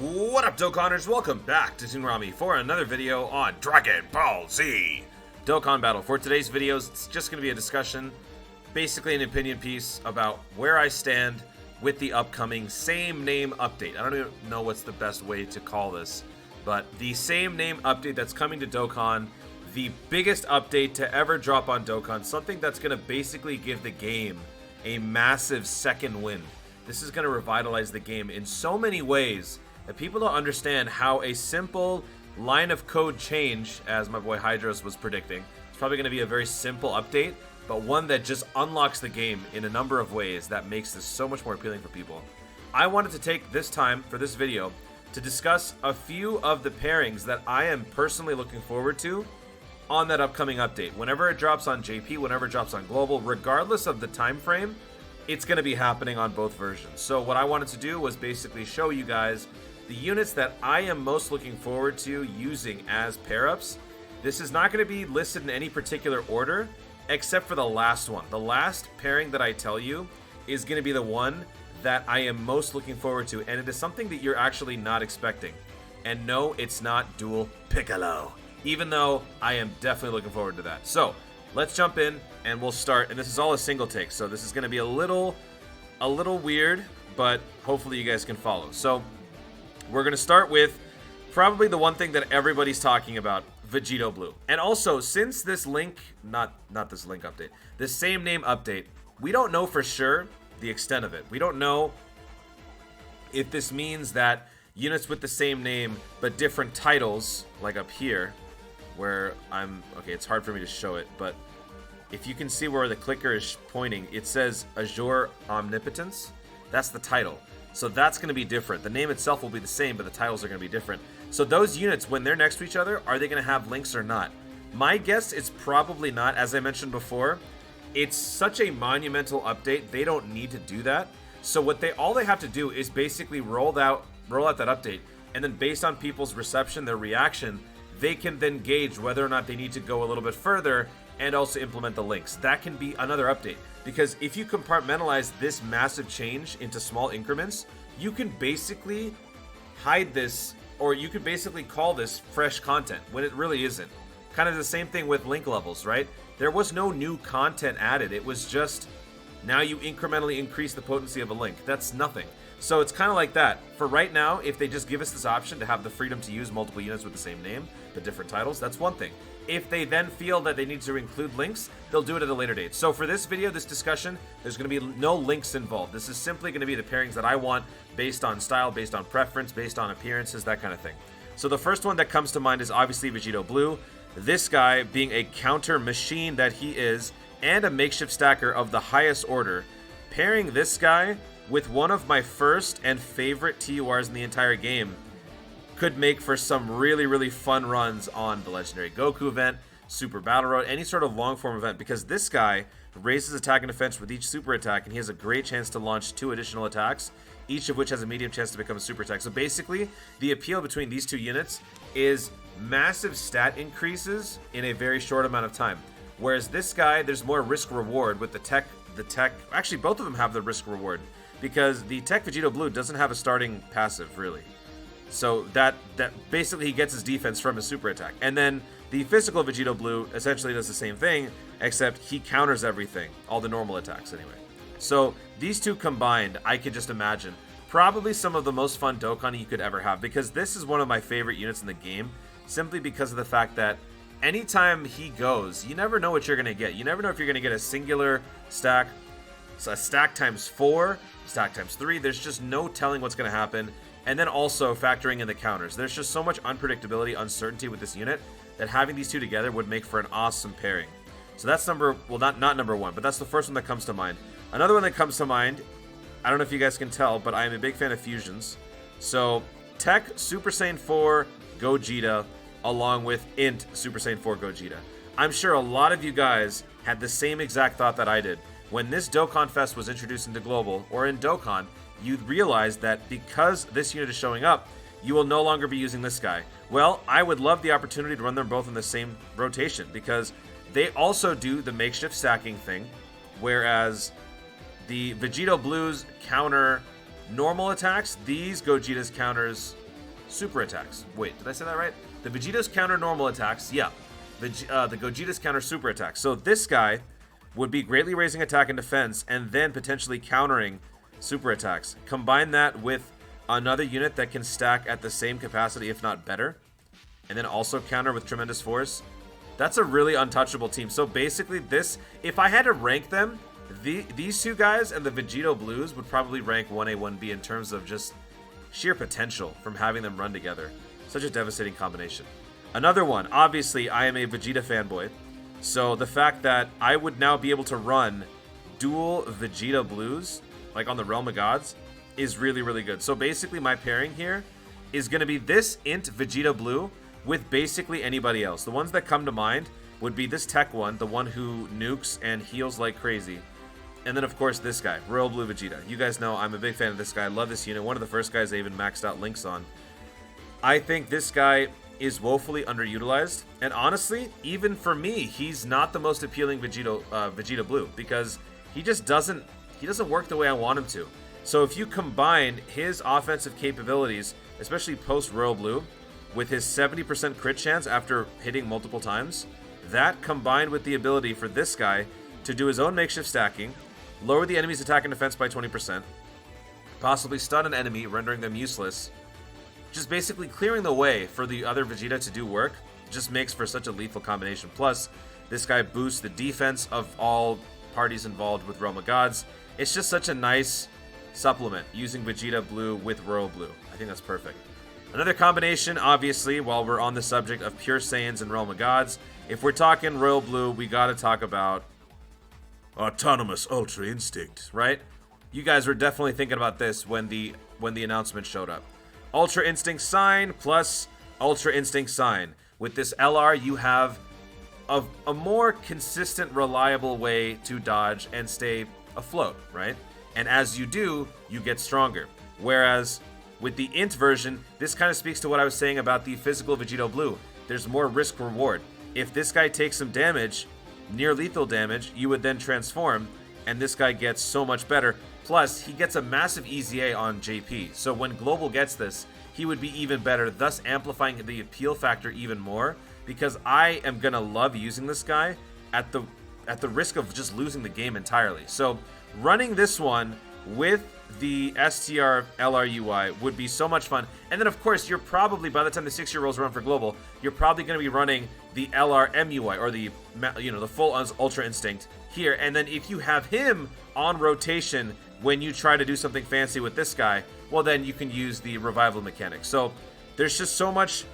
What up, Dokkanners? Welcome back to ToonRami for another video on Dragon Ball Z Dokkan Battle. For today's videos, it's just going to be a discussion, basically an opinion piece about where I stand with the upcoming same name update. I don't even know what's the best way to call this, but the same name update that's coming to Dokkan, the biggest update to ever drop on Dokkan, something that's going to basically give the game a massive second wind. This is going to revitalize the game in so many ways that people don't understand how a simple line of code change, as my boy Hydros was predicting, it's probably going to be a very simple update, but one that just unlocks the game in a number of ways that makes this so much more appealing for people. I wanted to take this time for this video to discuss a few of the pairings that I am personally looking forward to on that upcoming update. Whenever it drops on JP, whenever it drops on Global, regardless of the time frame, it's going to be happening on both versions. So what I wanted to do was basically show you guys the units that I am most looking forward to using as pair-ups. This is not going to be listed in any particular order, except for the last one. The last pairing that I tell you is going to be the one that I am most looking forward to, and it is something that you're actually not expecting. And no, it's not Dual Piccolo, even though I am definitely looking forward to that. So let's jump in and we'll start, and this is all a single take, so this is going to be a little weird, but hopefully you guys can follow. So we're going to start with probably the one thing that everybody's talking about, Vegito Blue. And also, since this link, not this link update, this same name update, we don't know for sure the extent of it. We don't know if this means that units with the same name but different titles, like up here, where okay, it's hard for me to show it, but if you can see where the clicker is pointing, it says Azure Omnipotence. That's the title. So that's going to be different. The name itself will be the same, but the titles are going to be different. So those units, when they're next to each other, are they going to have links or not? My guess is probably not. As I mentioned before, it's such a monumental update, they don't need to do that. So all they have to do is basically roll out that update, and then based on people's reception, their reaction, they can then gauge whether or not they need to go a little bit further and also implement the links. That can be another update, because if you compartmentalize this massive change into small increments, you can basically hide this, or you could basically call this fresh content when it really isn't. Kind of the same thing with link levels, right? There was no new content added. It was just, now you incrementally increase the potency of a link. That's nothing. So it's kind of like that. For right now, if they just give us this option to have the freedom to use multiple units with the same name, but different titles, that's one thing. If they then feel that they need to include links, they'll do it at a later date. So for this video, this discussion, there's going to be no links involved. This is simply going to be the pairings that I want based on style, based on preference, based on appearances, that kind of thing. So the first one that comes to mind is obviously Vegito Blue. This guy, being a counter machine that he is, and a makeshift stacker of the highest order, pairing this guy with one of my first and favorite TURs in the entire game could make for some really fun runs on the Legendary Goku event, Super Battle Road, any sort of long form event, because this guy raises attack and defense with each super attack, and he has a great chance to launch 2 additional attacks, each of which has a medium chance to become a super attack. So basically, the appeal between these two units is massive stat increases in a very short amount of time. Whereas this guy, there's more risk reward with the tech. Actually, both of them have the risk reward, because the Tech Vegito Blue doesn't have a starting passive, really. So that basically he gets his defense from his super attack. And then the physical Vegito Blue essentially does the same thing, except he counters everything, all the normal attacks anyway. So these two combined, I could just imagine, probably some of the most fun Dokkan you could ever have, because this is one of my favorite units in the game, simply because of the fact that anytime he goes, you never know what you're going to get. You never know if you're going to get a singular stack, so a stack times 4, stack times 3. There's just no telling what's going to happen. And then also factoring in the counters. There's just so much unpredictability, uncertainty with this unit that having these two together would make for an awesome pairing. So that's not number one, but that's the first one that comes to mind. Another one that comes to mind, I don't know if you guys can tell, but I am a big fan of fusions. So Tech Super Saiyan 4 Gogeta along with Int Super Saiyan 4 Gogeta. I'm sure a lot of you guys had the same exact thought that I did. When this Dokkan Fest was introduced into Global, or in Dokkan, you realize that because this unit is showing up, you will no longer be using this guy. Well, I would love the opportunity to run them both in the same rotation, because they also do the makeshift stacking thing, whereas the Vegito Blues counter normal attacks, these Gogeta's counters super attacks. Wait, did I say that right? The Vegeta's counter normal attacks, yeah. The Gogeta's counter super attacks. So this guy would be greatly raising attack and defense and then potentially countering super attacks. Combine that with another unit that can stack at the same capacity, if not better, and then also counter with tremendous force. That's a really untouchable team. So basically this, if I had to rank them, these two guys and the Vegito Blues would probably rank 1A, 1B in terms of just sheer potential from having them run together. Such a devastating combination. Another one, obviously I am a Vegeta fanboy, so the fact that I would now be able to run dual Vegeta Blues, like on the Realm of Gods, is really, really good. So basically my pairing here is going to be this Int Vegeta Blue with basically anybody else. The ones that come to mind would be this tech one, the one who nukes and heals like crazy. And then, of course, this guy, Royal Blue Vegeta. You guys know I'm a big fan of this guy. I love this unit. One of the first guys I even maxed out links on. I think this guy is woefully underutilized. And honestly, even for me, he's not the most appealing Vegeta Blue because he just doesn't work the way I want him to. So if you combine his offensive capabilities, especially post Royal Blue, with his 70% crit chance after hitting multiple times, that combined with the ability for this guy to do his own makeshift stacking, lower the enemy's attack and defense by 20%, possibly stun an enemy, rendering them useless, just basically clearing the way for the other Vegeta to do work, just makes for such a lethal combination. Plus, this guy boosts the defense of all parties involved with Realm of Gods. It's just such a nice supplement using Vegeta Blue with Royal Blue. I think that's perfect. Another combination, obviously, while we're on the subject of Pure Saiyans and Realm of Gods, if we're talking Royal Blue, we gotta talk about Autonomous Ultra Instinct, right? You guys were definitely thinking about this when the announcement showed up. Ultra Instinct Sign plus Ultra Instinct Sign. With this LR, you have a more consistent, reliable way to dodge and stay afloat, right? And as you do, you get stronger. Whereas with the Int version, this kind of speaks to what I was saying about the physical Vegito Blue. There's more risk reward. If this guy takes some damage, near lethal damage, you would then transform, and this guy gets so much better. Plus, he gets a massive EZA on JP. So when Global gets this, he would be even better, thus amplifying the appeal factor even more, because I am gonna love using this guy at the risk of just losing the game entirely. So running this one with the STR LRUI would be so much fun. And then, of course, you're probably, by the time the 6-year rolls around for Global, you're probably going to be running the LRMUI, or the full Ultra Instinct here. And then if you have him on rotation when you try to do something fancy with this guy, well, then you can use the revival mechanic. So there's just so much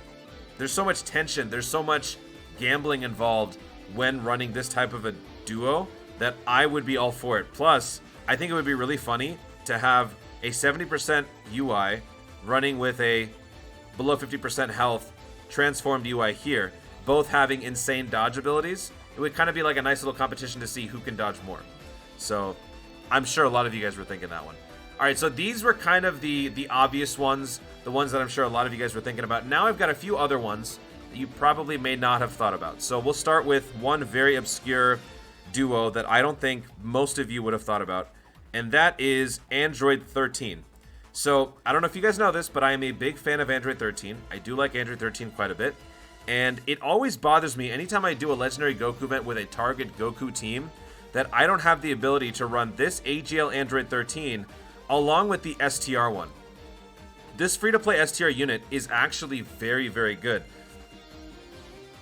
tension, there's so much gambling involved when running this type of a duo that I would be all for it. Plus, I think it would be really funny to have a 70% UI running with a below 50% health transformed UI here, both having insane dodge abilities. It would kind of be like a nice little competition to see who can dodge more. So I'm sure a lot of you guys were thinking that one. All right, so these were kind of the obvious ones, the ones that I'm sure a lot of you guys were thinking about. Now I've got a few other ones that you probably may not have thought about. So we'll start with one very obscure duo that I don't think most of you would have thought about, and that is Android 13. So I don't know if you guys know this, but I am a big fan of Android 13. I do like Android 13 quite a bit, and it always bothers me anytime I do a Legendary Goku event with a target Goku team that I don't have the ability to run this AGL Android 13 along with the STR one. This free-to-play STR unit is actually very, very good,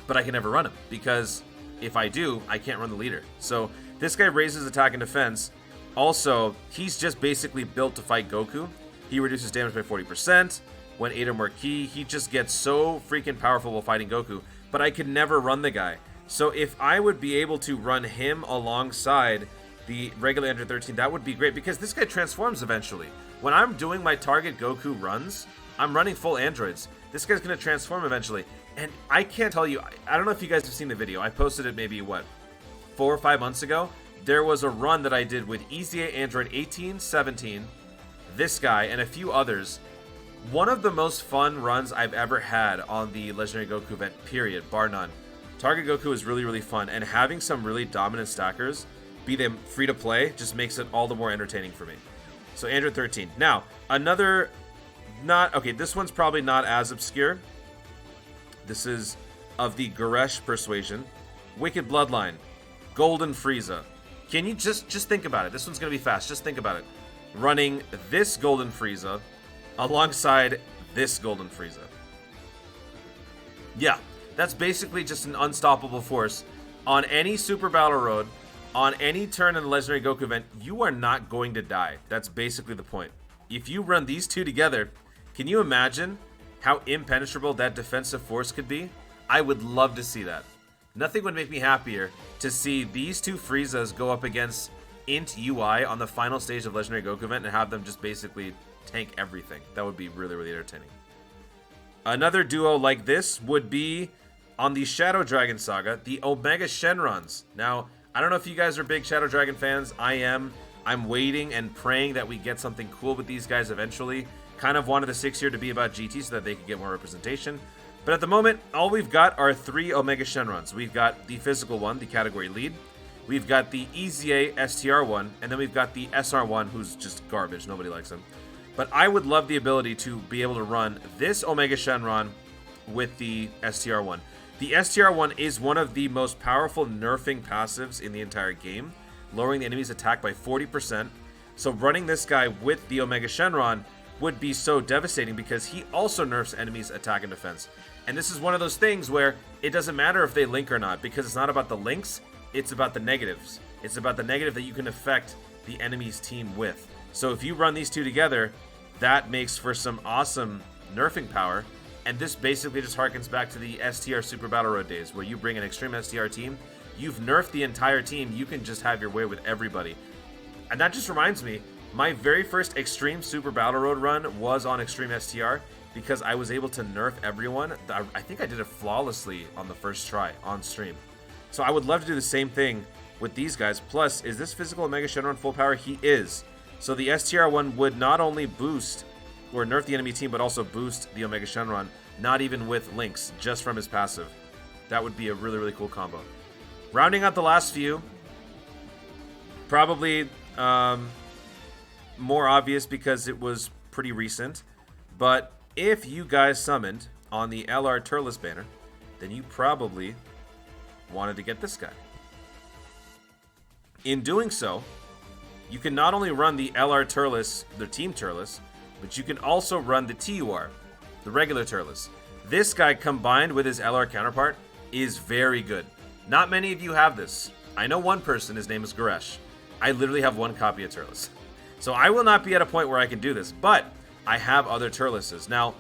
but I can never run him because if I do, I can't run the leader. So this guy raises attack and defense. Also, he's just basically built to fight Goku. He reduces damage by 40%. When 8 or more key, he just gets so freaking powerful while fighting Goku. But I could never run the guy. So if I would be able to run him alongside the regular Android 13, that would be great because this guy transforms eventually. When I'm doing my target Goku runs, I'm running full androids. This guy's going to transform eventually. And I can't tell you, I don't know if you guys have seen the video. I posted it maybe, 4 or 5 months ago. There was a run that I did with EZA Android 18, 17, this guy, and a few others. One of the most fun runs I've ever had on the Legendary Goku event, period, bar none. Target Goku is really, really fun, and having some really dominant stackers, be them free to play, just makes it all the more entertaining for me. So Android 13. Now, another, okay, this one's probably not as obscure. This is of the Goresh persuasion. Wicked Bloodline. Golden Frieza. Can you just think about it? This one's going to be fast. Just think about it. Running this Golden Frieza alongside this Golden Frieza. Yeah, that's basically just an unstoppable force. On any Super Battle Road, on any turn in the Legendary Goku event, you are not going to die. That's basically the point. If you run these two together, can you imagine how impenetrable that defensive force could be? I would love to see that. Nothing would make me happier to see these two Friezas go up against Int UI on the final stage of Legendary Goku event and have them just basically tank everything. That would be really, really entertaining. Another duo like this would be on the Shadow Dragon Saga, the Omega Shenrons. Now, I don't know if you guys are big Shadow Dragon fans. I am. I'm waiting and praying that we get something cool with these guys eventually. Kind of wanted the 6-year to be about GT so that they could get more representation. But at the moment, all we've got are 3 Omega Shenrons. We've got the physical one, the category lead. We've got the EZA STR1, and then we've got the SR1, who's just garbage. Nobody likes him. But I would love the ability to be able to run this Omega Shenron with the STR1. The STR1 is one of the most powerful nerfing passives in the entire game, lowering the enemy's attack by 40%. So running this guy with the Omega Shenron would be so devastating because he also nerfs enemies' attack and defense. And this is one of those things where it doesn't matter if they link or not, because it's not about the links, it's about the negatives. It's about the negative that you can affect the enemy's team with. So if you run these two together, that makes for some awesome nerfing power. And this basically just harkens back to the STR Super Battle Road days, where you bring an Extreme STR team, you've nerfed the entire team, you can just have your way with everybody. And that just reminds me, my very first Extreme Super Battle Road run was on Extreme STR, because I was able to nerf everyone. I think I did it flawlessly on the first try on stream. So I would love to do the same thing with these guys. Plus, is this physical Omega Shenron full power? He is. So the STR1 would not only boost or nerf the enemy team, but also boost the Omega Shenron, not even with links, just from his passive. That would be a really, really cool combo. Rounding out the last few, probably more obvious because it was pretty recent, but if you guys summoned on the LR Turles banner, then you probably wanted to get this guy. In doing so, you can not only run the LR Turles, the Team Turles, but you can also run the TUR, the regular Turles. This guy combined with his LR counterpart is very good. Not many of you have this. I know one person, his name is Goresh. I literally have one copy of Turles. So I will not be at a point where I can do this, but I have other Turleses. Now,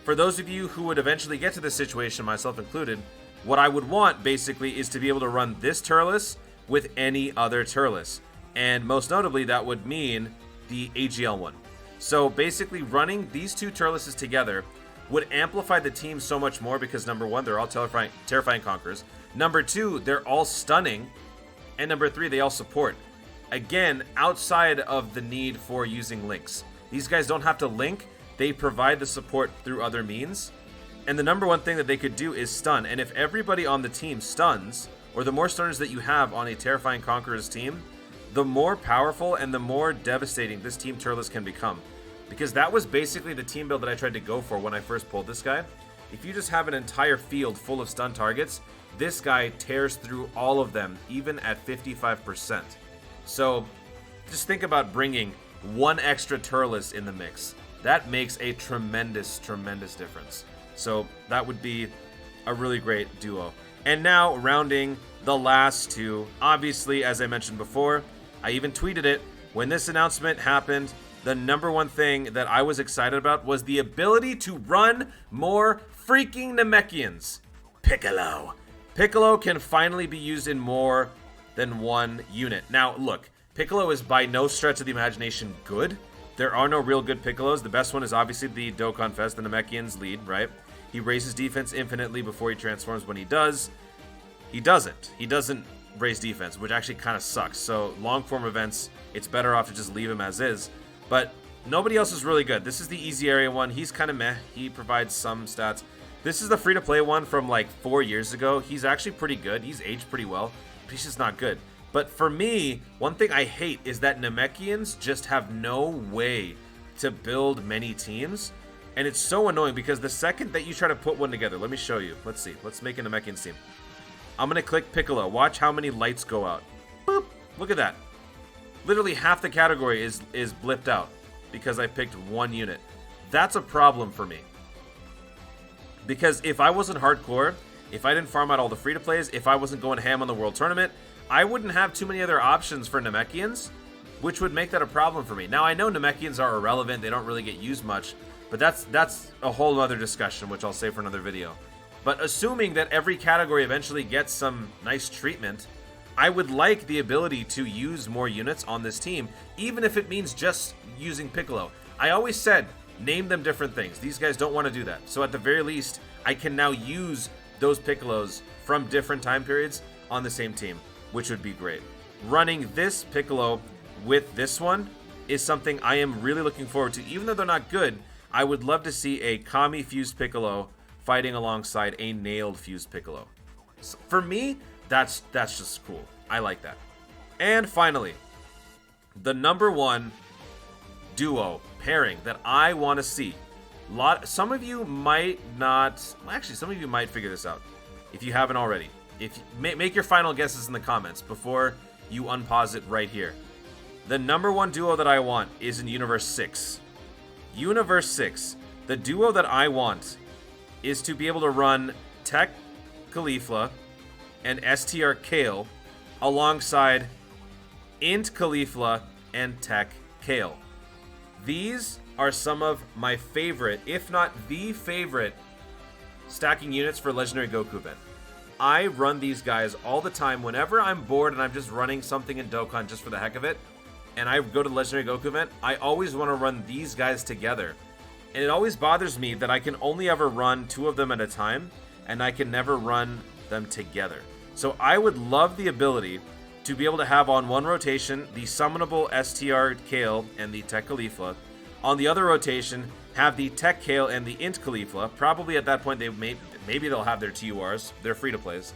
for those of you who would eventually get to this situation, myself included, what I would want basically is to be able to run this Turles with any other Turles. And most notably, that would mean the AGL one. So basically running these two Turleses together would amplify the team so much more because number one, they're all terrifying conquerors. Number two, they're all stunning. And number three, they all support. Again, outside of the need for using links. These guys don't have to link. They provide the support through other means. And the number one thing that they could do is stun. And if everybody on the team stuns, or the more stunners that you have on a Terrifying Conqueror's team, the more powerful and the more devastating this Team Turles can become. Because that was basically the team build that I tried to go for when I first pulled this guy. If you just have an entire field full of stun targets, this guy tears through all of them, even at 55%. So just think about bringing one extra Turles in the mix. That makes a tremendous, tremendous difference. So that would be a really great duo. And now rounding the last two, obviously, as I mentioned before, I even tweeted it, when this announcement happened, the number one thing that I was excited about was the ability to run more freaking Namekians. Piccolo. Piccolo can finally be used in more than one unit. Now, look, Piccolo is by no stretch of the imagination good. There are no real good Piccolos. The best one is obviously the Dokkan Fest, the Namekian's lead, right? He raises defense infinitely before he transforms. When he does, he doesn't. He doesn't raise defense, which actually kind of sucks. So long form events, it's better off to just leave him as is. But nobody else is really good. This is the easy area one. He's kind of meh. He provides some stats. This is the free-to-play one from like 4 years ago. He's actually pretty good. He's aged pretty well, but he's just not good. But for me, one thing I hate is that Namekians just have no way to build many teams. And it's so annoying because the second that you try to put one together, let me show you. Let's see. Let's make a Namekians team. I'm going to click Piccolo. Watch how many lights go out. Boop. Look at that. Literally half the category is blipped out because I picked one unit. That's a problem for me. Because if I wasn't hardcore, if I didn't farm out all the free-to-plays, if I wasn't going ham on the World Tournament, I wouldn't have too many other options for Namekians, which would make that a problem for me. Now, I know Namekians are irrelevant. They don't really get used much. But that's a whole other discussion, which I'll save for another video. But assuming that every category eventually gets some nice treatment, I would like the ability to use more units on this team, even if it means just using Piccolo. I always said, name them different things. These guys don't want to do that. So at the very least, I can now use those Piccolos from different time periods on the same team, which would be great. Running this Piccolo with this one is something I am really looking forward to. Even though they're not good, I would love to see a Kami fused Piccolo fighting alongside a nailed fused Piccolo. So for me, that's just cool. I like that. And finally, the #1 duo pairing that I want to see. Some of you might not. Actually, some of you might figure this out if you haven't already. If you, make your final guesses in the comments before you unpause it right here. The #1 duo that I want is in Universe 6. Universe 6, the duo that I want is to be able to run Tech Caulifla and STR Kale alongside Int Caulifla and Tech Kale. These are some of my favorite, if not the favorite, stacking units for Legendary Goku event. I run these guys all the time whenever I'm bored and I'm just running something in Dokkan just for the heck of it. And I go to the Legendary Goku event, I always want to run these guys together. And it always bothers me that I can only ever run 2 of them at a time, and I can never run them together. So I would love the ability to be able to have on one rotation the summonable STR Kale and the Tech Caulifla. On the other rotation, have the Tech Kale and the Int Caulifla. Probably at that point, maybe they'll have their TURs, their free-to-plays.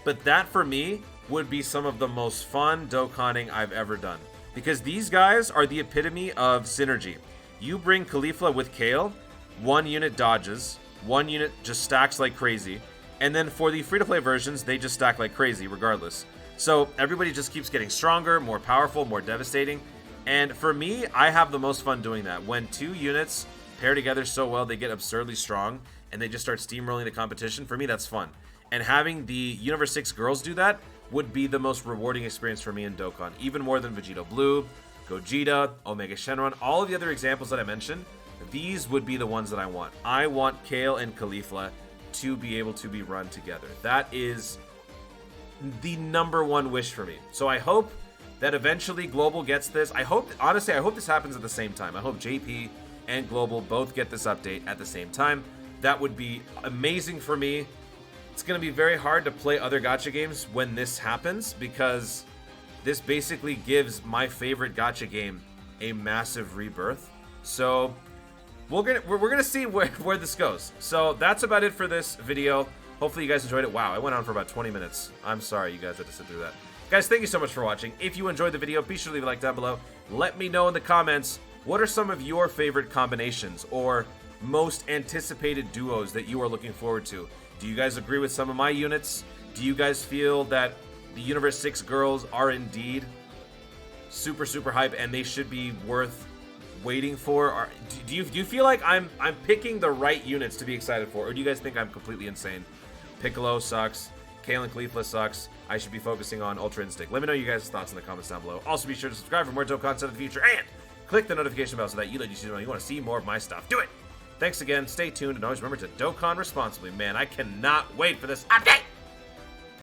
But that, for me, would be some of the most fun Dokkaning I've ever done. Because these guys are the epitome of synergy. You bring Caulifla with Kale, 1 unit dodges, 1 unit just stacks like crazy, and then for the free-to-play versions, they just stack like crazy regardless. So everybody just keeps getting stronger, more powerful, more devastating, and for me, I have the most fun doing that. When 2 units pair together so well, they get absurdly strong, and they just start steamrolling the competition, for me, that's fun. And having the Universe 6 girls do that would be the most rewarding experience for me in Dokkan, even more than Vegito Blue, Gogeta, Omega Shenron, all of the other examples that I mentioned. These would be the ones that I want. I want Kale and Caulifla to be able to be run together. That is the #1 wish for me. So I hope that eventually Global gets this. Honestly, I hope this happens at the same time. I hope JP and Global both get this update at the same time. That would be amazing for me. It's going to be very hard to play other gacha games when this happens, because this basically gives my favorite gacha game a massive rebirth. So we're gonna see where this goes. So that's about it for this video. Hopefully you guys enjoyed it. Wow, I went on for about 20 minutes. I'm sorry you guys had to sit through that. Guys, thank you so much for watching. If you enjoyed the video, be sure to leave a like down below. Let me know in the comments, what are some of your favorite combinations or most anticipated duos that you are looking forward to? Do you guys agree with some of my units? Do you guys feel that the Universe 6 girls are indeed super, super hype and they should be worth waiting for? Or do you feel like I'm picking the right units to be excited for? Or do you guys think I'm completely insane? Piccolo sucks. Kale and Caulifla sucks. I should be focusing on Ultra Instinct. Let me know you guys' thoughts in the comments down below. Also, be sure to subscribe for more dope content in the future and click the notification bell so that you know you want to see more of my stuff. Do it! Thanks again, stay tuned, and always remember to Dokkan responsibly. Man, I cannot wait for this update!